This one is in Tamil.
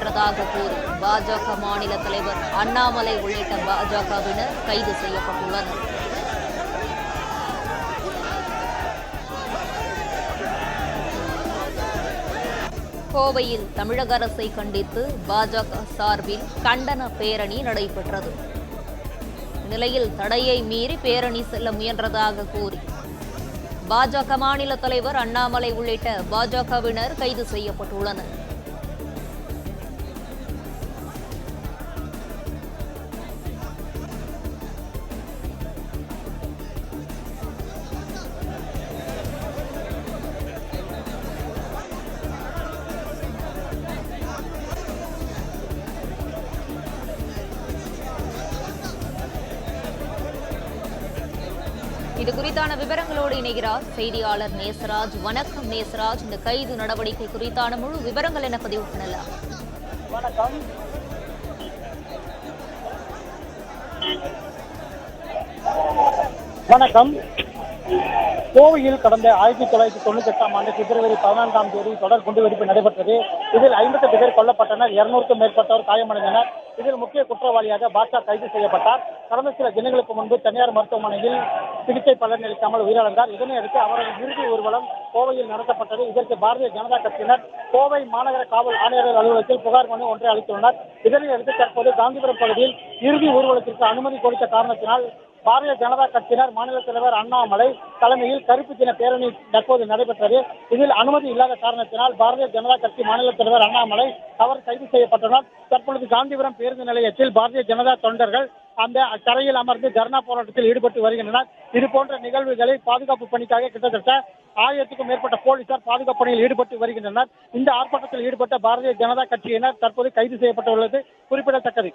முயன்றதாக கூறி பாஜக மாநில தலைவர் அண்ணாமலை உள்ளிட்ட பாஜகவினர் கைது செய்யப்பட்டுள்ளனர். கோவையில் தமிழக அரசை கண்டித்து பாஜக சார்பில் கண்டன பேரணி நடைபெற்றது. இந்நிலையில் தடையை மீறி பேரணி செல்ல முயன்றதாக கூறி பாஜக மாநில தலைவர் அண்ணாமலை உள்ளிட்ட பாஜகவினர் கைது செய்யப்பட்டுள்ளனர். இது குறித்தான விவரங்களோடு இணைகிறார் செய்தியாளர் நேசராஜ். வணக்கம் நேசராஜ், இந்த கைது நடவடிக்கை குறித்தான முழு விவரங்கள் என பதிவு பண்ணலாம். வணக்கம். வணக்கம். கோவையில் கடந்த 1998ஆம் ஆண்டு பிப்ரவரி 14ஆம் தேதி தொடர் குண்டுவெடிப்பு நடைபெற்றது. இதில் 58 பேர் கொல்லப்பட்டனர், 200க்கும் மேற்பட்டோர் காயமடைந்தனர். இதில் முக்கிய குற்றவாளியாக பாட்ஷா கைது செய்யப்பட்டார். கடந்த சில தினங்களுக்கு முன்பு தனியார் மருத்துவமனையில் சிகிச்சை பலனளிக்காமல் உயிரிழந்தார். இதனையடுத்து அவரது இறுதி ஊர்வலம் கோவையில் நடத்தப்பட்டது. இதற்கு பாரதிய ஜனதா கட்சியினர் கோவை மாநகர காவல் ஆணையர் அலுவலகத்தில் புகார் மனு ஒன்றை அளித்துள்ளனர். இதனையடுத்து தற்போது காந்திபுரம் பகுதியில் இறுதி ஊர்வலத்திற்கு அனுமதி கொடுத்த காரணத்தினால் பாரதிய ஜனதா கட்சியினர் மாநில தலைவர் அண்ணாமலை தலைமையில் கருப்பு தின பேரணி தற்போது நடைபெற்றது. இதில் அனுமதி இல்லாத காரணத்தினால் பாரதிய ஜனதா கட்சி மாநில தலைவர் அண்ணாமலை அவர் கைது செய்யப்பட்டனர். தற்பொழுது காந்திபுரம் பேருந்து நிலையத்தில் பாரதிய ஜனதா தொண்டர்கள் அந்த தரையில் அமர்ந்து தர்ணா போராட்டத்தில் ஈடுபட்டு வருகின்றனர். இதுபோன்ற நிகழ்வுகளை பாதுகாப்பு பணிக்காக கிட்டத்தட்ட 1000க்கும் மேற்பட்ட போலீசார் பாதுகாப்பு பணியில் ஈடுபட்டு வருகின்றனர். இந்த ஆர்ப்பாட்டத்தில் ஈடுபட்ட பாரதிய ஜனதா கட்சியினர் தற்போது கைது செய்யப்பட்டுள்ளது குறிப்பிடத்தக்கது.